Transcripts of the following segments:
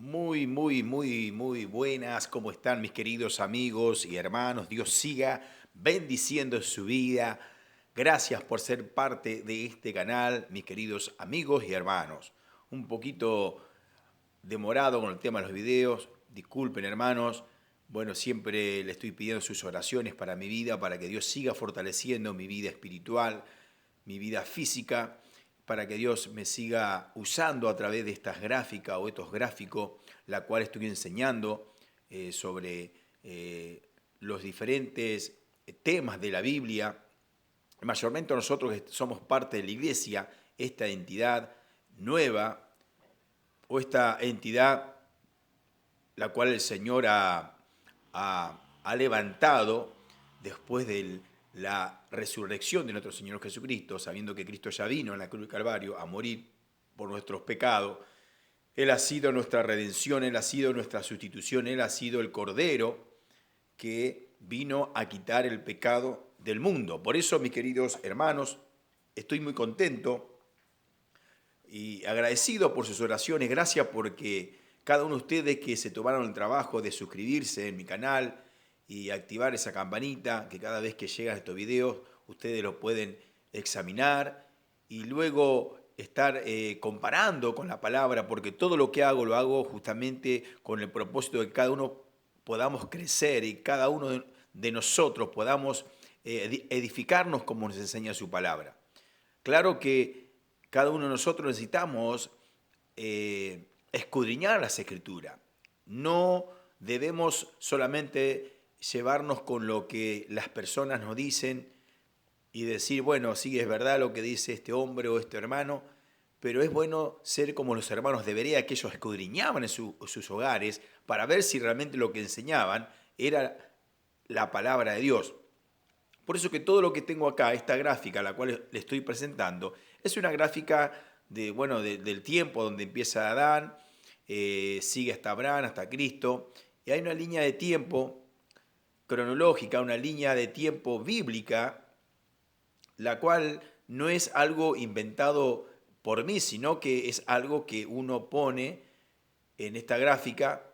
Muy buenas. ¿Cómo están mis queridos amigos y hermanos? Dios siga bendiciendo su vida. Gracias por ser parte de este canal, mis queridos amigos y hermanos. Un poquito demorado con el tema de los videos. Disculpen, hermanos. Bueno, siempre le estoy pidiendo sus oraciones para mi vida, para que Dios siga fortaleciendo mi vida espiritual, mi vida física, para que Dios me siga usando a través de estas gráficas o estos gráficos, la cual estoy enseñando sobre los diferentes temas de la Biblia. Mayormente nosotros que somos parte de la iglesia, esta entidad nueva o esta entidad la cual el Señor ha levantado después de la resurrección de nuestro Señor Jesucristo, sabiendo que Cristo ya vino en la cruz del Calvario a morir por nuestros pecados. Él ha sido nuestra redención, Él ha sido nuestra sustitución, Él ha sido el Cordero que vino a quitar el pecado del mundo. Por eso, mis queridos hermanos, estoy muy contento y agradecido por sus oraciones. Gracias porque cada uno de ustedes que se tomaron el trabajo de suscribirse en mi canal y activar esa campanita, que cada vez que llegan estos videos, ustedes lo pueden examinar y luego estar comparando con la palabra, porque todo lo que hago lo hago justamente con el propósito de que cada uno podamos crecer y cada uno de nosotros podamos edificarnos como nos enseña su palabra. Claro que cada uno de nosotros necesitamos escudriñar las Escrituras. No debemos solamente llevarnos con lo que las personas nos dicen y decir, bueno, sí, es verdad lo que dice este hombre o este hermano, pero es bueno ser como los hermanos de Berea, que ellos escudriñaban en sus hogares para ver si realmente lo que enseñaban era la palabra de Dios. Por eso que todo lo que tengo acá, esta gráfica, la cual le estoy presentando, es una gráfica del tiempo donde empieza Adán, sigue hasta Abraham, hasta Cristo, y hay una línea de tiempo cronológica, una línea de tiempo bíblica, la cual no es algo inventado por mí, sino que es algo que uno pone en esta gráfica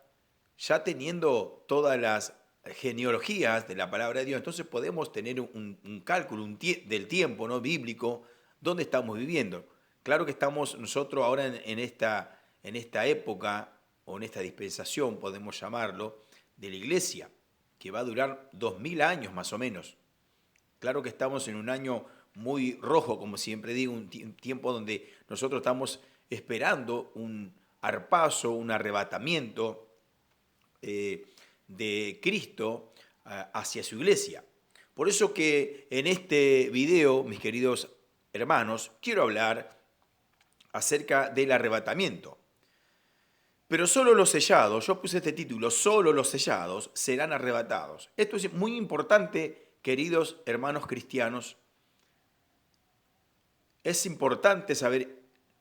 ya teniendo todas las genealogías de la palabra de Dios. Entonces podemos tener un cálculo del tiempo, ¿no?, bíblico, donde estamos viviendo. Claro que estamos nosotros ahora en esta época, o en esta dispensación, podemos llamarlo, de la iglesia, que va a durar 2000 años más o menos. Claro que estamos en un año muy rojo, como siempre digo, un tiempo donde nosotros estamos esperando un harpazo, un arrebatamiento de Cristo hacia su iglesia. Por eso que en este video, mis queridos hermanos, quiero hablar acerca del arrebatamiento. Pero solo los sellados, yo puse este título, solo los sellados serán arrebatados. Esto es muy importante, queridos hermanos cristianos. Es importante saber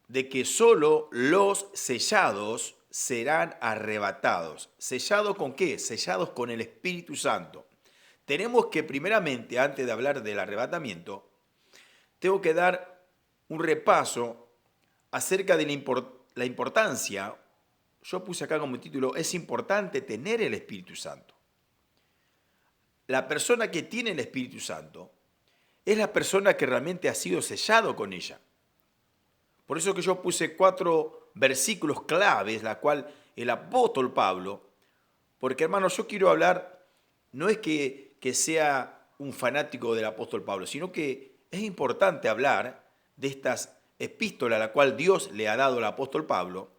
de que solo los sellados serán arrebatados. ¿Sellados con qué? Sellados con el Espíritu Santo. Tenemos que primeramente, antes de hablar del arrebatamiento, tengo que dar un repaso acerca de la importancia. Yo puse acá como título, es importante tener el Espíritu Santo. La persona que tiene el Espíritu Santo es la persona que realmente ha sido sellado con ella. Por eso que yo puse 4 versículos claves, la cual el apóstol Pablo, porque hermanos, yo quiero hablar, no es que sea un fanático del apóstol Pablo, sino que es importante hablar de estas epístolas, la cual Dios le ha dado al apóstol Pablo,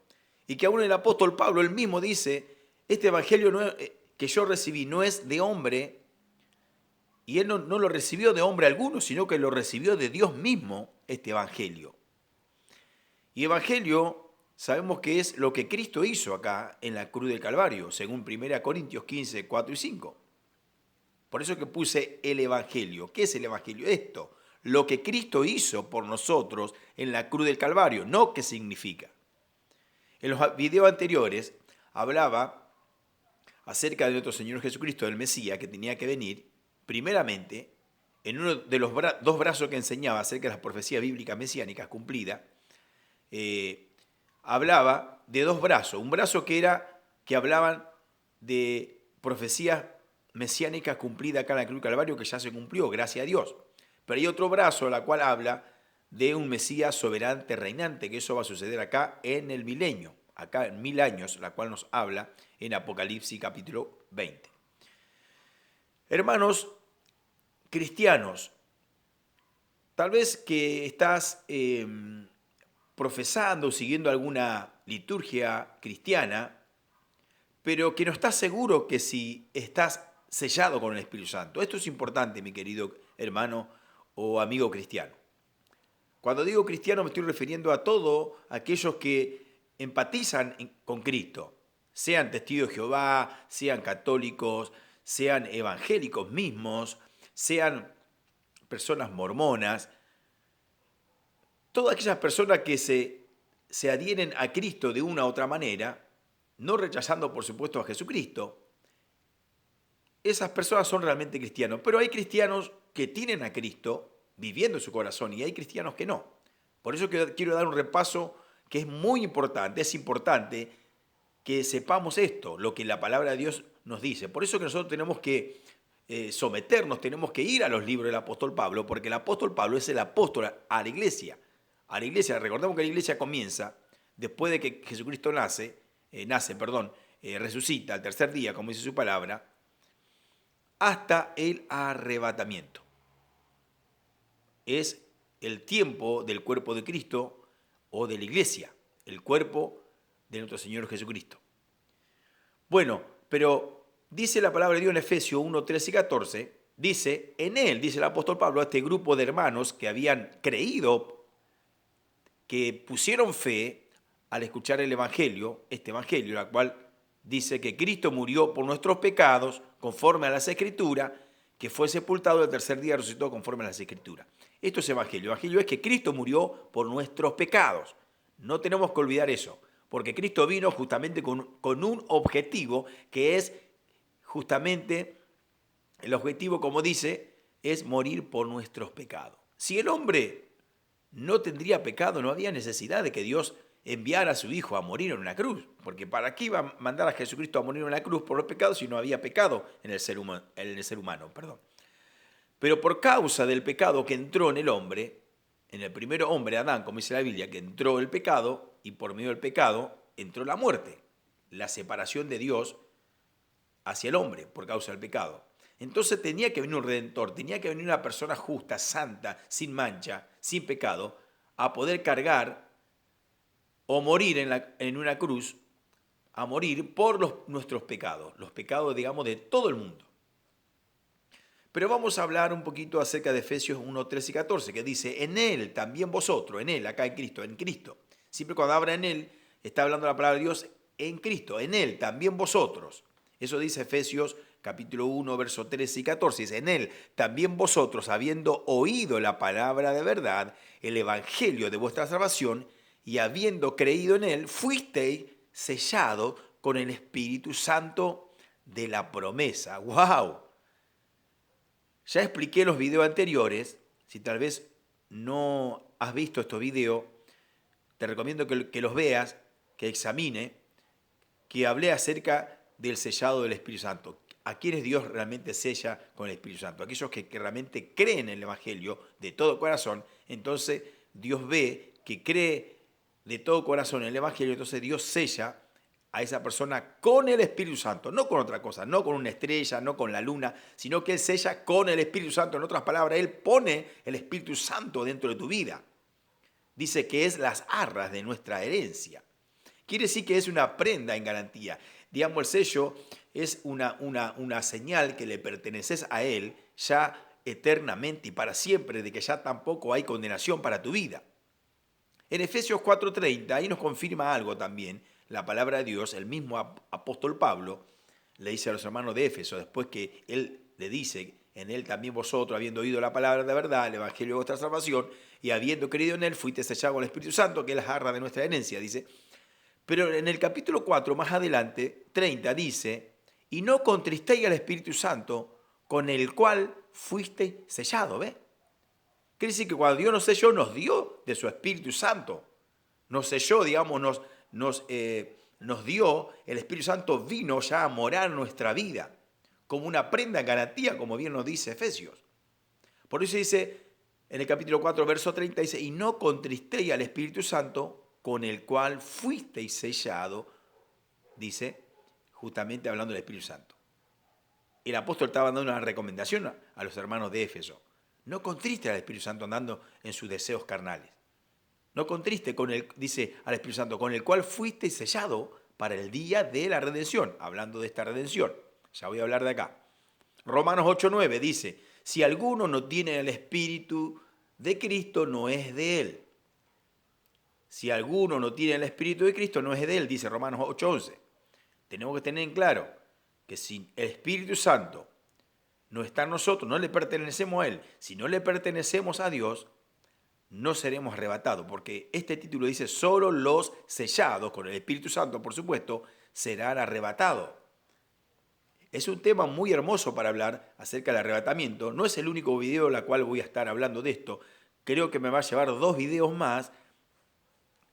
y que aún el apóstol Pablo él mismo dice, este evangelio que yo recibí no es de hombre, y él no lo recibió de hombre alguno, sino que lo recibió de Dios mismo, este evangelio. Y evangelio sabemos que es lo que Cristo hizo acá en la cruz del Calvario, según 1 Corintios 15, 4 y 5. Por eso que puse el evangelio. ¿Qué es el evangelio? Esto, lo que Cristo hizo por nosotros en la cruz del Calvario, no qué significa. En los videos anteriores hablaba acerca de nuestro Señor Jesucristo, del Mesías, que tenía que venir, primeramente, en uno de los 2 brazos que enseñaba acerca de las profecías bíblicas mesiánicas cumplidas, hablaba de dos brazos. Un brazo que hablaban de profecías mesiánicas cumplidas acá en la cruz del Calvario, que ya se cumplió, gracias a Dios. Pero hay otro brazo, la cual habla de un Mesías soberante, reinante, que eso va a suceder acá en el milenio, acá en 1000 años, la cual nos habla en Apocalipsis capítulo 20. Hermanos cristianos, tal vez que estás profesando, siguiendo alguna liturgia cristiana, pero que no estás seguro que si estás sellado con el Espíritu Santo. Esto es importante, mi querido hermano o amigo cristiano. Cuando digo cristiano me estoy refiriendo a todos aquellos que empatizan con Cristo, sean testigos de Jehová, sean católicos, sean evangélicos mismos, sean personas mormonas, todas aquellas personas que se adhieren a Cristo de una u otra manera, no rechazando por supuesto a Jesucristo, esas personas son realmente cristianos. Pero hay cristianos que tienen a Cristo viviendo en su corazón y hay cristianos que no. Por eso quiero dar un repaso que es muy importante. Es importante que sepamos esto, lo que la palabra de Dios nos dice. Por eso que nosotros tenemos que someternos, tenemos que ir a los libros del apóstol Pablo, porque el apóstol Pablo es el apóstol a la iglesia. A la iglesia, recordemos que la iglesia comienza después de que Jesucristo resucita al tercer día, como dice su palabra, hasta el arrebatamiento. Es el tiempo del cuerpo de Cristo o de la iglesia, el cuerpo de nuestro Señor Jesucristo. Bueno, pero dice la palabra de Dios en Efesios 1, 13 y 14, dice, en él, dice el apóstol Pablo, a este grupo de hermanos que habían creído, que pusieron fe al escuchar el Evangelio, este Evangelio, la cual dice que Cristo murió por nuestros pecados, conforme a las Escrituras, que fue sepultado el tercer día resucitó conforme a las Escrituras. Esto es Evangelio. Evangelio es que Cristo murió por nuestros pecados. No tenemos que olvidar eso, porque Cristo vino justamente con un objetivo que es justamente, el objetivo, como dice, es morir por nuestros pecados. Si el hombre no tendría pecado, no había necesidad de que Dios enviara a su Hijo a morir en una cruz, porque ¿para qué iba a mandar a Jesucristo a morir en una cruz por los pecados si no había pecado en el ser humano? Pero por causa del pecado que entró en el hombre, en el primer hombre, Adán, como dice la Biblia, que entró el pecado, y por medio del pecado entró la muerte, la separación de Dios hacia el hombre por causa del pecado. Entonces tenía que venir un redentor, tenía que venir una persona justa, santa, sin mancha, sin pecado, a poder cargar o morir en una cruz, a morir por nuestros pecados, los pecados, digamos, de todo el mundo. Pero vamos a hablar un poquito acerca de Efesios 1, 13 y 14, que dice, en él también vosotros, en él, acá en Cristo. Siempre cuando habla en él, está hablando la palabra de Dios en Cristo, en él también vosotros. Eso dice Efesios capítulo 1, verso 13 y 14. Dice, en él también vosotros, habiendo oído la palabra de verdad, el evangelio de vuestra salvación, y habiendo creído en él, fuisteis sellados con el Espíritu Santo de la promesa. ¡Wow! Ya expliqué en los videos anteriores. Si tal vez no has visto estos videos, te recomiendo que los veas, que examine, que hablé acerca del sellado del Espíritu Santo. ¿A quiénes Dios realmente sella con el Espíritu Santo? Aquellos que realmente creen en el Evangelio de todo corazón. Entonces Dios ve que cree de todo corazón en el Evangelio, entonces Dios sella a esa persona con el Espíritu Santo, no con otra cosa, no con una estrella, no con la luna, sino que Él sella con el Espíritu Santo. En otras palabras, Él pone el Espíritu Santo dentro de tu vida. Dice que es las arras de nuestra herencia. Quiere decir que es una prenda en garantía. Digamos, el sello es una señal que le perteneces a Él ya eternamente y para siempre, de que ya tampoco hay condenación para tu vida. En Efesios 4:30, ahí nos confirma algo también. La palabra de Dios, el mismo apóstol Pablo, le dice a los hermanos de Éfeso, después que él le dice, en él también vosotros, habiendo oído la palabra de verdad, el evangelio de vuestra salvación, y habiendo creído en él, fuiste sellado con el Espíritu Santo, que es la jarra de nuestra herencia, dice. Pero en el capítulo 4, más adelante, 30, dice, y no contristéis al Espíritu Santo, con el cual fuiste sellado, ¿ves? Quiere decir que cuando Dios nos selló, nos dio de su Espíritu Santo. Nos selló, digamos, nos dio, el Espíritu Santo vino ya a morar en nuestra vida, como una prenda en garantía, como bien nos dice Efesios. Por eso dice en el capítulo 4, verso 30, dice, y no contristéis al Espíritu Santo, con el cual fuisteis sellado, dice, justamente hablando del Espíritu Santo. El apóstol estaba dando una recomendación a los hermanos de Éfeso. No contriste al Espíritu Santo andando en sus deseos carnales. No contriste dice al Espíritu Santo, con el cual fuiste sellado para el día de la redención. Hablando de esta redención. Ya voy a hablar de acá. Romanos 8:9 dice, si alguno no tiene el Espíritu de Cristo, no es de él. Si alguno no tiene el Espíritu de Cristo, no es de él, dice Romanos 8:11. Tenemos que tener en claro que si el Espíritu Santo no está en nosotros, no le pertenecemos a él, si no le pertenecemos a Dios, no seremos arrebatados, porque este título dice, solo los sellados con el Espíritu Santo, por supuesto, serán arrebatados. Es un tema muy hermoso para hablar acerca del arrebatamiento. No es el único video en el cual voy a estar hablando de esto. Creo que me va a llevar 2 videos más,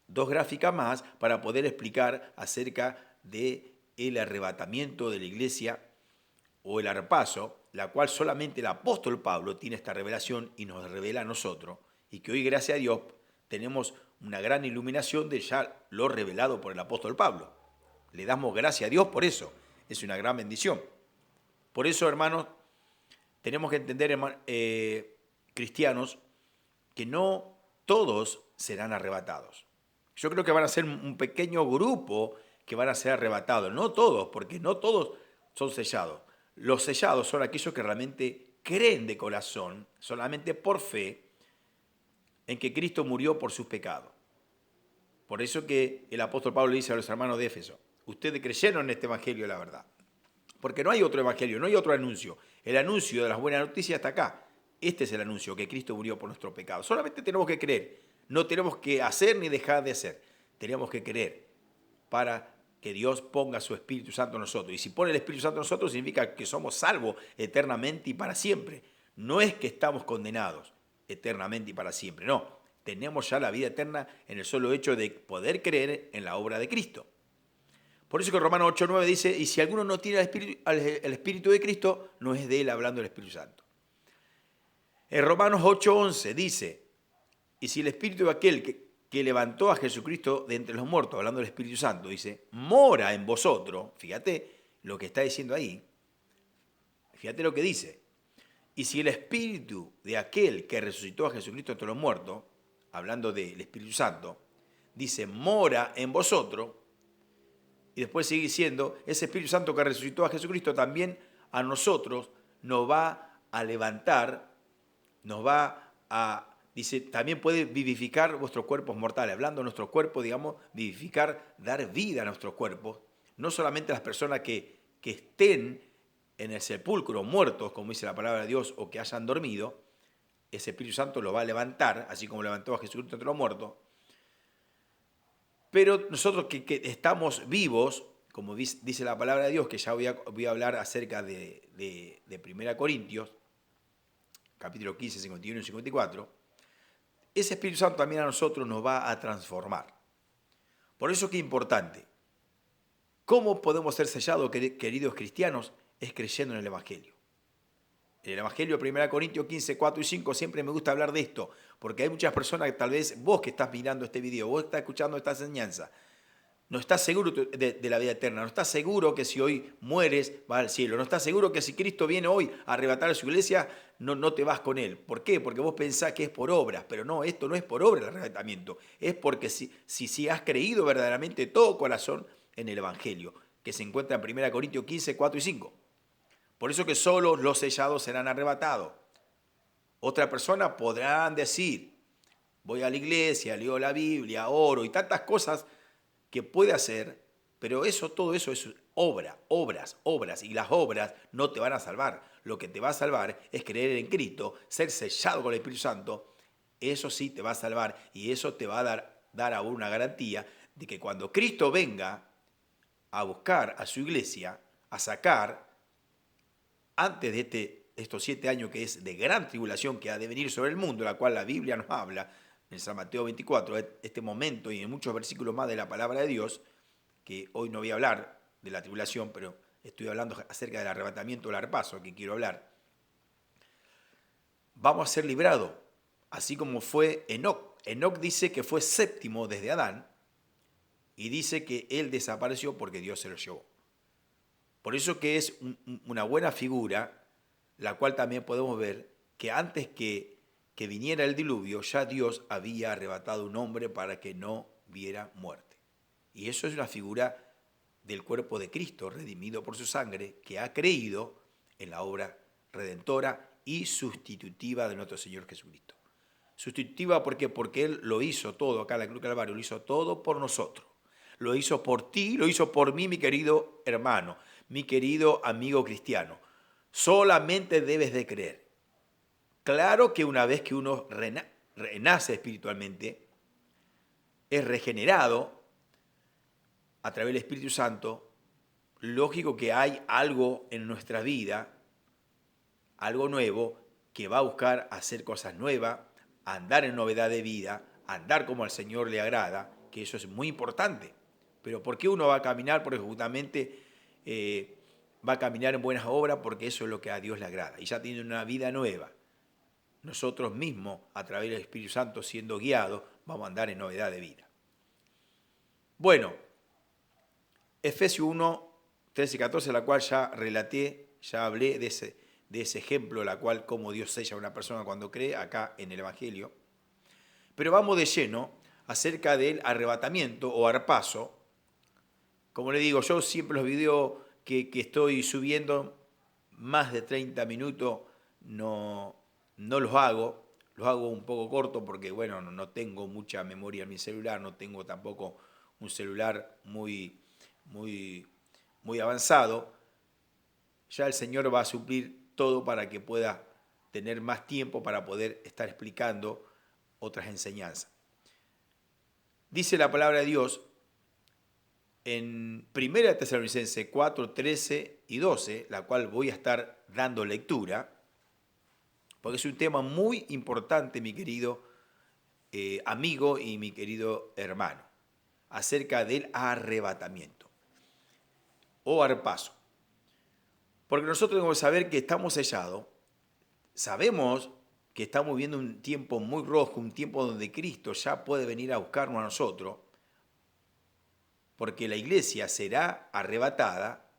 2 gráficas más, para poder explicar acerca del arrebatamiento de la iglesia o el arpazo, la cual solamente el apóstol Pablo tiene esta revelación y nos revela a nosotros, y que hoy, gracias a Dios, tenemos una gran iluminación de ya lo revelado por el apóstol Pablo. Le damos gracias a Dios por eso. Es una gran bendición. Por eso, hermanos, tenemos que entender, cristianos, que no todos serán arrebatados. Yo creo que van a ser un pequeño grupo que van a ser arrebatados. No todos, porque no todos son sellados. Los sellados son aquellos que realmente creen de corazón, solamente por fe, en que Cristo murió por sus pecados. Por eso que el apóstol Pablo dice a los hermanos de Éfeso, ustedes creyeron en este evangelio de la verdad. Porque no hay otro evangelio, no hay otro anuncio. El anuncio de las buenas noticias está acá. Este es el anuncio, que Cristo murió por nuestros pecados. Solamente tenemos que creer. No tenemos que hacer ni dejar de hacer. Tenemos que creer para que Dios ponga su Espíritu Santo en nosotros. Y si pone el Espíritu Santo en nosotros, significa que somos salvos eternamente y para siempre. No es que estamos condenados eternamente y para siempre. No, tenemos ya la vida eterna en el solo hecho de poder creer en la obra de Cristo. Por eso que Romanos 8:9 dice, y si alguno no tiene el Espíritu de Cristo, no es de él, hablando del Espíritu Santo. En Romanos 8:11 dice, y si el Espíritu de aquel que levantó a Jesucristo de entre los muertos, hablando del Espíritu Santo, dice, mora en vosotros, fíjate lo que está diciendo ahí, fíjate lo que dice, y si el Espíritu de aquel que resucitó a Jesucristo entre los muertos, hablando del Espíritu Santo, dice, mora en vosotros, y después sigue diciendo, ese Espíritu Santo que resucitó a Jesucristo también a nosotros nos va a levantar, nos va a, dice, también puede vivificar vuestros cuerpos mortales. Hablando de nuestros cuerpos, digamos, vivificar, dar vida a nuestros cuerpos. No solamente a las personas que estén en el sepulcro muertos, como dice la palabra de Dios, o que hayan dormido, ese Espíritu Santo lo va a levantar, así como levantó a Jesucristo entre los muertos. Pero nosotros que estamos vivos, como dice la palabra de Dios, que ya voy a hablar acerca de 1 Corintios, capítulo 15, 51 y 54, ese Espíritu Santo también a nosotros nos va a transformar. Por eso que es importante. ¿Cómo podemos ser sellados, queridos cristianos? Es creyendo en el Evangelio. En el Evangelio de 1 Corintios 15, 4 y 5 siempre me gusta hablar de esto, porque hay muchas personas que tal vez vos que estás mirando este video, vos que estás escuchando esta enseñanza, no estás seguro de la vida eterna, no estás seguro que si hoy mueres vas al cielo, no estás seguro que si Cristo viene hoy a arrebatar a su iglesia, no te vas con él. ¿Por qué? Porque vos pensás que es por obras, pero no, esto no es por obra el arrebatamiento, es porque si has creído verdaderamente todo corazón en el Evangelio, que se encuentra en 1 Corintios 15, 4 y 5. Por eso que solo los sellados serán arrebatados. Otra persona podrán decir, voy a la iglesia, leo la Biblia, oro y tantas cosas que puede hacer, pero todo eso es obras, y las obras no te van a salvar. Lo que te va a salvar es creer en Cristo, ser sellado con el Espíritu Santo. Eso sí te va a salvar y eso te va a dar aún una garantía de que cuando Cristo venga a buscar a su iglesia, a sacar, antes de estos 7 años que es de gran tribulación que ha de venir sobre el mundo, la cual la Biblia nos habla, en San Mateo 24, este momento y en muchos versículos más de la palabra de Dios, que hoy no voy a hablar de la tribulación, pero estoy hablando acerca del arrebatamiento del arpazo, que quiero hablar, vamos a ser librados, así como fue Enoc. Enoc dice que fue séptimo desde Adán y dice que él desapareció porque Dios se lo llevó. Por eso que es una buena figura, la cual también podemos ver que antes que viniera el diluvio, ya Dios había arrebatado un hombre para que no viera muerte. Y eso es una figura del cuerpo de Cristo, redimido por su sangre, que ha creído en la obra redentora y sustitutiva de nuestro Señor Jesucristo. Sustitutiva porque Él lo hizo todo, acá en la cruz del Calvario, lo hizo todo por nosotros. Lo hizo por ti, lo hizo por mí, mi querido hermano, mi querido amigo cristiano. Solamente debes de creer. Claro que una vez que uno renace espiritualmente, es regenerado a través del Espíritu Santo, lógico que hay algo en nuestra vida, algo nuevo, que va a buscar hacer cosas nuevas, andar en novedad de vida, andar como al Señor le agrada, que eso es muy importante. Pero ¿por qué uno va a caminar? Porque justamente va a caminar en buenas obras, porque eso es lo que a Dios le agrada. Y ya tiene una vida nueva. Nosotros mismos, a través del Espíritu Santo, siendo guiados, vamos a andar en novedad de vida. Bueno, Efesios 1, 13 y 14, la cual ya relaté, ya hablé de ese ejemplo, la cual cómo Dios sella a una persona cuando cree, acá en el Evangelio. Pero vamos de lleno acerca del arrebatamiento o arpazo. Como le digo, yo siempre los videos que estoy subiendo, más de 30 minutos, no los hago un poco corto porque, bueno, no tengo mucha memoria en mi celular, no tengo tampoco un celular muy avanzado. Ya el Señor va a suplir todo para que pueda tener más tiempo para poder estar explicando otras enseñanzas. Dice la palabra de Dios en 1 Tesalonicenses 4, 13 y 12, la cual voy a estar dando lectura, porque es un tema muy importante, mi querido amigo y mi querido hermano, acerca del arrebatamiento o arpazo. Porque nosotros tenemos que saber que estamos sellados, sabemos que estamos viviendo un tiempo muy rojo, un tiempo donde Cristo ya puede venir a buscarnos a nosotros, porque la iglesia será arrebatada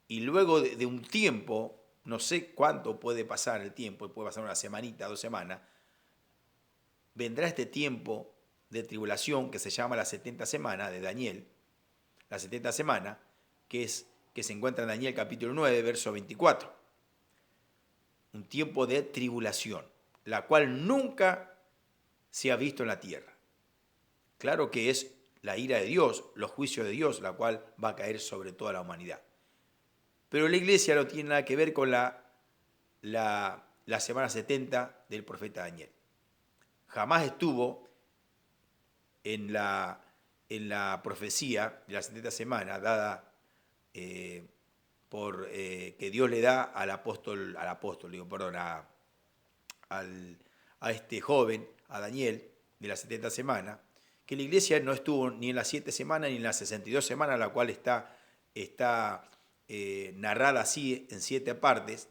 y luego de un tiempo, no sé cuánto puede pasar el tiempo, puede pasar una semanita, 2 semanas, vendrá este tiempo de tribulación que se llama la 70 semana de Daniel, la 70 semana, que se encuentra en Daniel capítulo 9, verso 24. Un tiempo de tribulación, la cual nunca se ha visto en la tierra. Claro que es la ira de Dios, los juicios de Dios, la cual va a caer sobre toda la humanidad. Pero la iglesia no tiene nada que ver con la semana 70 del profeta Daniel. Jamás estuvo en la profecía de la 70 semana dada que Dios le da a este joven, a Daniel, de las 70 semanas, que la iglesia no estuvo ni en las 7 semanas ni en las 62 semanas, la cual está narrada así en 7 partes.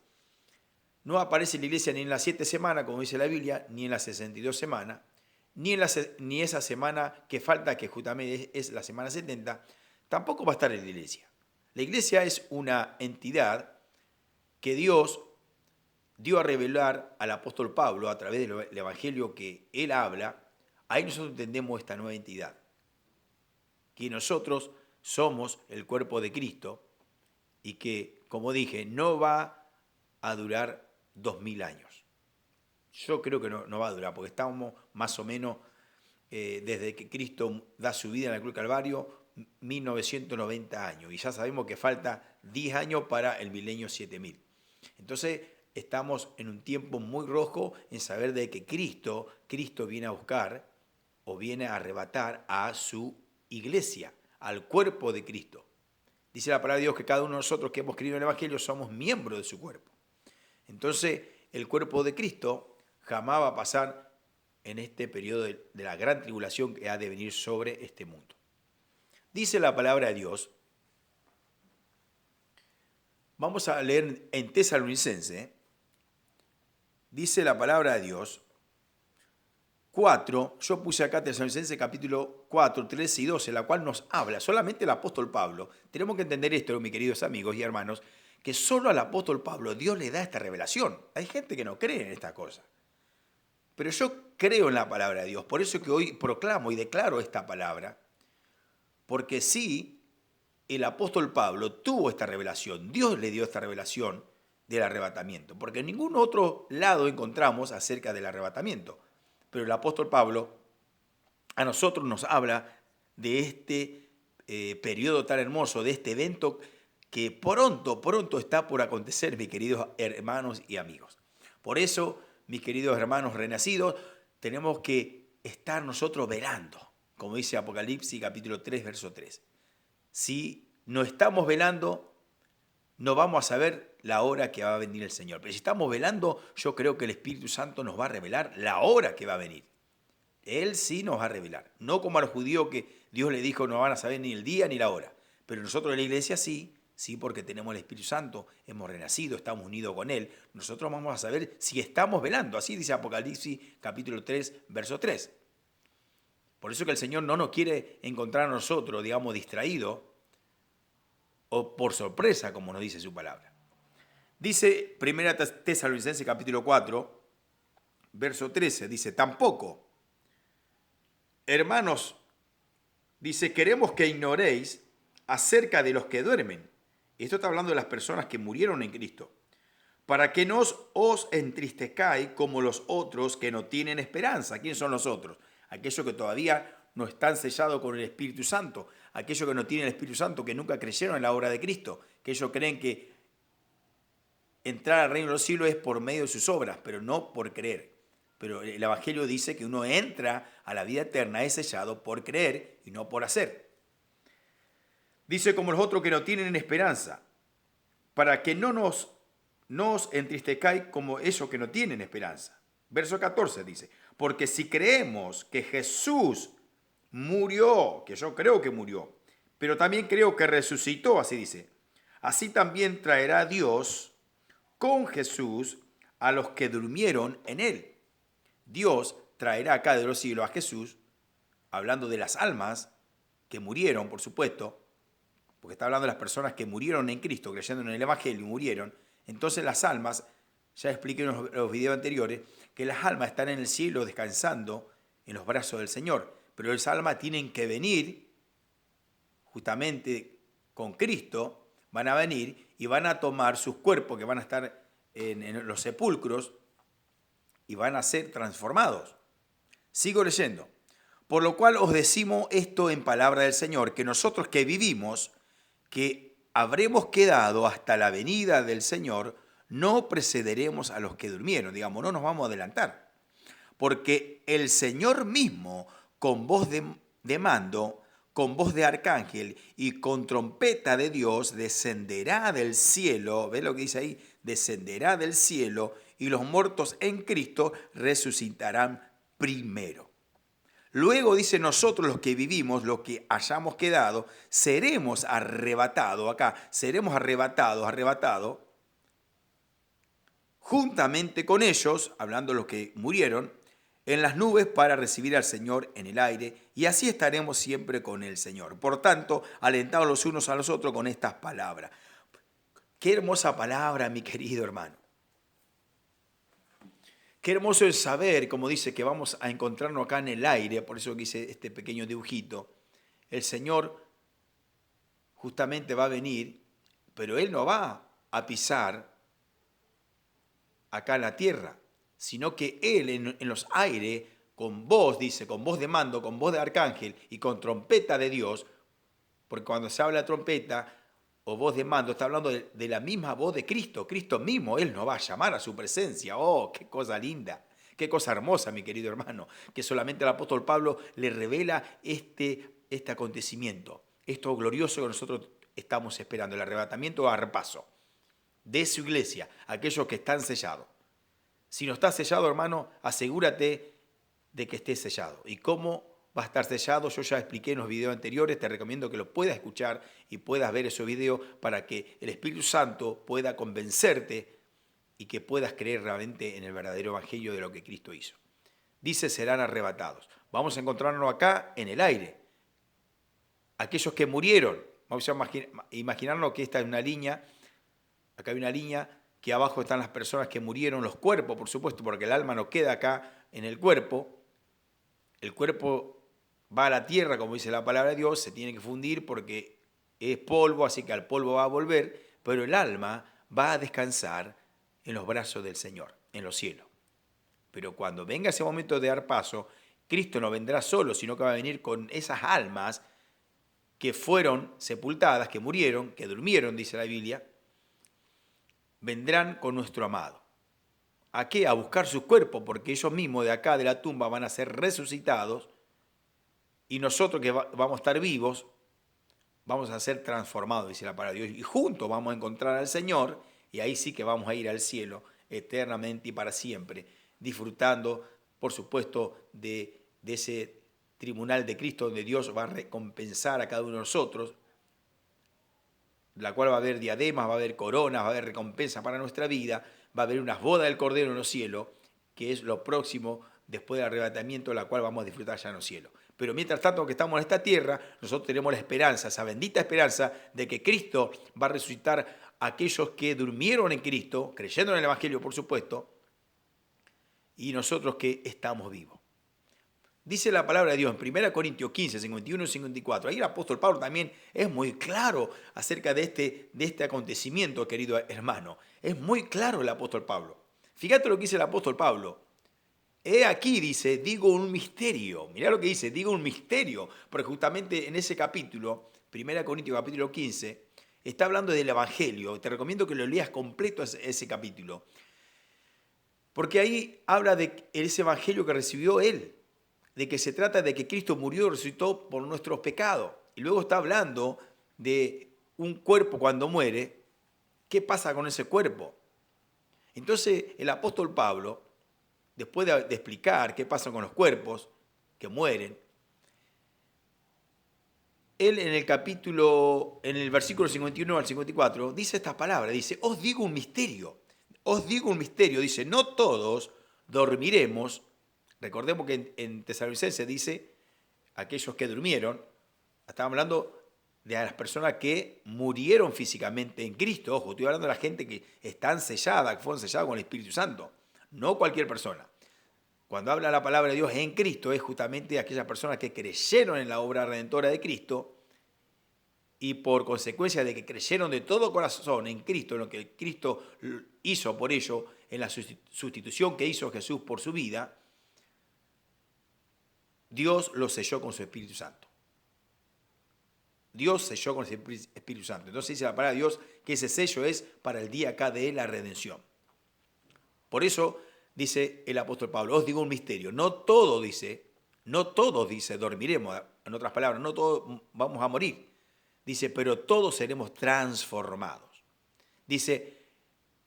No aparece la iglesia ni en las 7 semanas, como dice la Biblia, ni en las 62 semanas, ni esa semana que falta, que justamente es la semana 70, tampoco va a estar en la iglesia. La iglesia es una entidad que Dios dio a revelar al apóstol Pablo a través del evangelio que él habla. Ahí nosotros entendemos esta nueva entidad, que nosotros somos el cuerpo de Cristo y que, como dije, no va a durar 2000 años. Yo creo que no va a durar, porque estamos más o menos, desde que Cristo da su vida en la cruz del Calvario, 1990 años, y ya sabemos que falta 10 años para el milenio 7000. Entonces, estamos en un tiempo muy rojo en saber de que Cristo viene a buscar o viene a arrebatar a su iglesia, al cuerpo de Cristo. Dice la palabra de Dios que cada uno de nosotros que hemos creído en el Evangelio somos miembros de su cuerpo. Entonces, el cuerpo de Cristo jamás va a pasar en este periodo de la gran tribulación que ha de venir sobre este mundo. Dice la palabra de Dios, vamos a leer en Tesalonicense, dice la palabra de Dios, 4, yo puse acá Tesalonicense capítulo 4, 13 y 12, la cual nos habla, solamente el apóstol Pablo, tenemos que entender esto, mis queridos amigos y hermanos, que solo al apóstol Pablo Dios le da esta revelación. Hay gente que no cree en esta cosa. Pero yo creo en la palabra de Dios, por eso que hoy proclamo y declaro esta palabra, porque sí, el apóstol Pablo tuvo esta revelación, Dios le dio esta revelación del arrebatamiento, porque en ningún otro lado encontramos acerca del arrebatamiento. Pero el apóstol Pablo a nosotros nos habla de este periodo tan hermoso, de este evento que pronto está por acontecer, mis queridos hermanos y amigos. Por eso, mis queridos hermanos renacidos, tenemos que estar nosotros velando, como dice Apocalipsis capítulo 3, verso 3. Si no estamos velando, no vamos a saber la hora que va a venir el Señor. Pero si estamos velando, yo creo que el Espíritu Santo nos va a revelar la hora que va a venir. Él sí nos va a revelar. No como a los judíos que Dios le dijo no van a saber ni el día ni la hora. Pero nosotros en la iglesia sí porque tenemos el Espíritu Santo, hemos renacido, estamos unidos con Él. Nosotros vamos a saber si estamos velando. Así dice Apocalipsis capítulo 3, verso 3. Por eso que el Señor no nos quiere encontrar a nosotros, digamos, distraídos o por sorpresa, como nos dice su palabra. Dice 1 Tesalonicenses capítulo 4, verso 13, dice, tampoco, hermanos, dice, queremos que ignoréis acerca de los que duermen. Esto está hablando de las personas que murieron en Cristo. Para que no os entristezcáis como los otros que no tienen esperanza. ¿Quiénes son los otros? Aquellos que todavía no están sellados con el Espíritu Santo. Aquellos que no tienen el Espíritu Santo, que nunca creyeron en la obra de Cristo. Que ellos creen que entrar al reino de los cielos es por medio de sus obras, pero no por creer. Pero el Evangelio dice que uno entra a la vida eterna, es sellado por creer y no por hacer. Dice como los otros que no tienen esperanza, para que no os entristezcáis como ellos que no tienen esperanza. Verso 14 dice, porque si creemos que Jesús murió, que yo creo que murió, pero también creo que resucitó, así dice, así también traerá Dios con Jesús a los que durmieron en él. Dios traerá acá de los cielos a Jesús, hablando de las almas que murieron, por supuesto, porque está hablando de las personas que murieron en Cristo, creyendo en el Evangelio y murieron. Entonces las almas, ya expliqué en los videos anteriores, que las almas están en el cielo descansando en los brazos del Señor. Pero esas almas tienen que venir justamente con Cristo, van a venir y van a tomar sus cuerpos que van a estar en los sepulcros y van a ser transformados. Sigo leyendo. Por lo cual os decimos esto en palabra del Señor, que nosotros que vivimos, que habremos quedado hasta la venida del Señor, no precederemos a los que durmieron, digamos, no nos vamos a adelantar. Porque el Señor mismo, con voz de mando, con voz de arcángel y con trompeta de Dios, descenderá del cielo, ¿ves lo que dice ahí? Descenderá del cielo y los muertos en Cristo resucitarán primero. Luego dice nosotros los que vivimos, los que hayamos quedado, seremos arrebatados, acá, seremos arrebatados, juntamente con ellos, hablando de los que murieron, en las nubes para recibir al Señor en el aire, y así estaremos siempre con el Señor. Por tanto, alentados los unos a los otros con estas palabras. Qué hermosa palabra, mi querido hermano. Qué hermoso es saber, como dice, que vamos a encontrarnos acá en el aire, por eso que hice este pequeño dibujito. El Señor justamente va a venir, pero Él no va a pisar acá en la tierra, sino que Él en los aires, con voz, dice, con voz de mando, con voz de arcángel y con trompeta de Dios, porque cuando se habla de trompeta o voz de mando, está hablando de la misma voz de Cristo. Cristo mismo, Él nos va a llamar a su presencia. ¡Oh, qué cosa linda! Qué cosa hermosa, mi querido hermano, que solamente el apóstol Pablo le revela este acontecimiento, esto glorioso que nosotros estamos esperando, el arrebatamiento a repaso de su iglesia, aquellos que están sellados. Si no estás sellado, hermano, asegúrate de que esté sellado. ¿Y cómo va a estar sellado? Yo ya expliqué en los videos anteriores, te recomiendo que lo puedas escuchar y puedas ver esos videos para que el Espíritu Santo pueda convencerte y que puedas creer realmente en el verdadero evangelio de lo que Cristo hizo. Dice, serán arrebatados. Vamos a encontrarnos acá en el aire. Aquellos que murieron, vamos a imaginarnos que esta es una línea, acá hay una línea, que abajo están las personas que murieron, los cuerpos, por supuesto, porque el alma no queda acá en el cuerpo va a la tierra, como dice la palabra de Dios, se tiene que fundir porque es polvo, así que al polvo va a volver, pero el alma va a descansar en los brazos del Señor, en los cielos. Pero cuando venga ese momento de dar paso, Cristo no vendrá solo, sino que va a venir con esas almas que fueron sepultadas, que murieron, que durmieron, dice la Biblia, vendrán con nuestro amado. ¿A qué? A buscar sus cuerpos, porque ellos mismos de acá de la tumba van a ser resucitados y nosotros que vamos a estar vivos, vamos a ser transformados, dice la palabra de Dios, y juntos vamos a encontrar al Señor y ahí sí que vamos a ir al cielo eternamente y para siempre, disfrutando, por supuesto, de ese tribunal de Cristo donde Dios va a recompensar a cada uno de nosotros, la cual va a haber diademas, va a haber coronas, va a haber recompensa para nuestra vida, va a haber unas bodas del Cordero en los cielos, que es lo próximo después del arrebatamiento, la cual vamos a disfrutar ya en los cielos. Pero mientras tanto que estamos en esta tierra, nosotros tenemos la esperanza, esa bendita esperanza de que Cristo va a resucitar a aquellos que durmieron en Cristo, creyendo en el Evangelio, por supuesto, y nosotros que estamos vivos. Dice la palabra de Dios en 1 Corintios 15, 51 y 54. Ahí el apóstol Pablo también es muy claro acerca de este acontecimiento, querido hermano. Es muy claro el apóstol Pablo. Fíjate lo que dice el apóstol Pablo. He aquí, dice, digo un misterio. Mirá lo que dice, digo un misterio. Porque justamente en ese capítulo, 1 Corintios capítulo 15, está hablando del Evangelio. Te recomiendo que lo leas completo ese capítulo. Porque ahí habla de ese Evangelio que recibió él. De que se trata de que Cristo murió y resucitó por nuestros pecados. Y luego está hablando de un cuerpo cuando muere. ¿Qué pasa con ese cuerpo? Entonces el apóstol Pablo, después de explicar qué pasa con los cuerpos que mueren, él en el versículo 51 al 54, dice esta palabra, dice, os digo un misterio, dice, no todos dormiremos. Recordemos que en Tesalonicenses dice, aquellos que durmieron, estamos hablando de las personas que murieron físicamente en Cristo. Ojo, estoy hablando de la gente que están selladas, que fueron selladas con el Espíritu Santo, no cualquier persona. Cuando habla la palabra de Dios en Cristo, es justamente aquellas personas que creyeron en la obra redentora de Cristo y por consecuencia de que creyeron de todo corazón en Cristo, en lo que Cristo hizo por ellos, en la sustitución que hizo Jesús por su vida, Dios los selló con su Espíritu Santo. Dios selló con el Espíritu Santo. Entonces dice la palabra de Dios que ese sello es para el día acá de la redención. Por eso dice el apóstol Pablo, os digo un misterio, no todos, dice, dormiremos, en otras palabras, no todos vamos a morir. Dice, pero todos seremos transformados. Dice,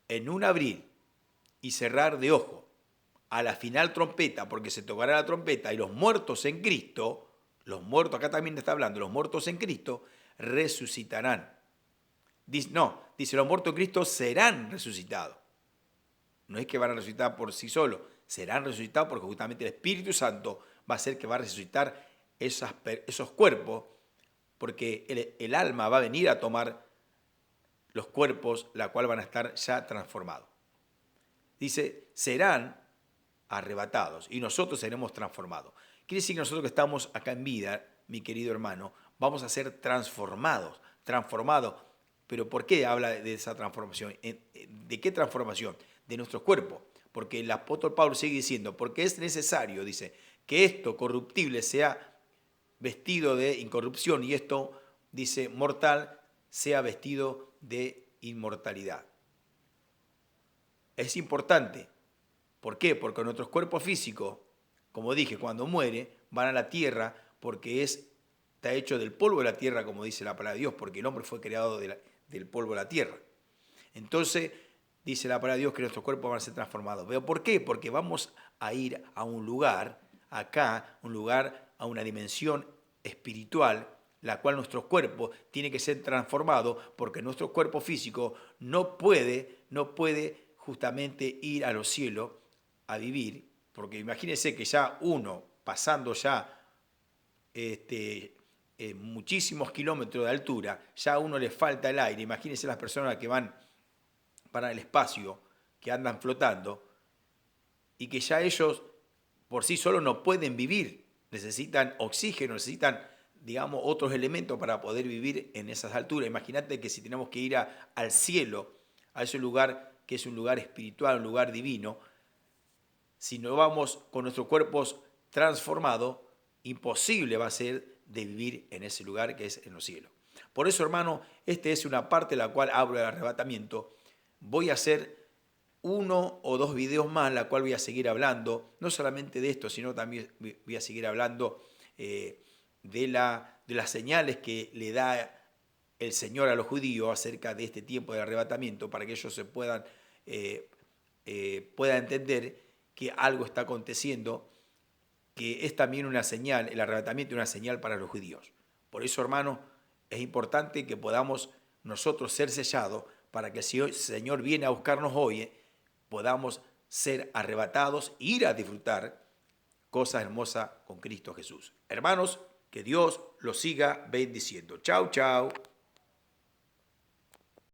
en un abrir y cerrar de ojo, a la final trompeta, porque se tocará la trompeta, y los muertos en Cristo, los muertos, acá también está hablando, los muertos en Cristo, resucitarán. Dice, los muertos en Cristo serán resucitados. No es que van a resucitar por sí solos, serán resucitados porque justamente el Espíritu Santo va a ser que va a resucitar esos cuerpos, porque el alma va a venir a tomar los cuerpos, la cual van a estar ya transformados. Dice, serán arrebatados y nosotros seremos transformados. Quiere decir que nosotros que estamos acá en vida, mi querido hermano, vamos a ser transformados. ¿Pero por qué habla de esa transformación? ¿De qué transformación? De nuestros cuerpos. Porque el apóstol Pablo sigue diciendo, porque es necesario, dice, que esto corruptible sea vestido de incorrupción y esto, dice, mortal, sea vestido de inmortalidad. Es importante. ¿Por qué? Porque nuestros cuerpos físicos, como dije, cuando muere, van a la tierra porque está hecho del polvo de la tierra, como dice la palabra de Dios, porque el hombre fue creado del polvo de la tierra. Entonces, dice la palabra de Dios que nuestros cuerpos van a ser transformados. ¿Pero por qué? Porque vamos a ir a un lugar acá, un lugar a una dimensión espiritual, la cual nuestro cuerpo tiene que ser transformado, porque nuestro cuerpo físico no puede justamente ir a los cielos a vivir, porque imagínense que ya uno pasando ya muchísimos kilómetros de altura, ya a uno le falta el aire. Imagínense las personas que van para el espacio, que andan flotando, y que ya ellos por sí solos no pueden vivir, necesitan oxígeno, necesitan, digamos, otros elementos para poder vivir en esas alturas. Imagínate que si tenemos que ir al cielo, a ese lugar que es un lugar espiritual, un lugar divino, si no vamos con nuestros cuerpos transformados, imposible va a ser de vivir en ese lugar que es en los cielos. Por eso, hermano, esta es una parte en la cual hablo del arrebatamiento. Voy a hacer 1 o 2 videos más, en la cual voy a seguir hablando, no solamente de esto, sino también voy a seguir hablando de las señales que le da el Señor a los judíos acerca de este tiempo de arrebatamiento, para que ellos se puedan entender que algo está aconteciendo, que es también una señal, el arrebatamiento es una señal para los judíos. Por eso, hermano, es importante que podamos nosotros ser sellados para que si el Señor viene a buscarnos hoy, podamos ser arrebatados e ir a disfrutar cosas hermosas con Cristo Jesús. Hermanos, que Dios los siga bendiciendo. Chau, chau.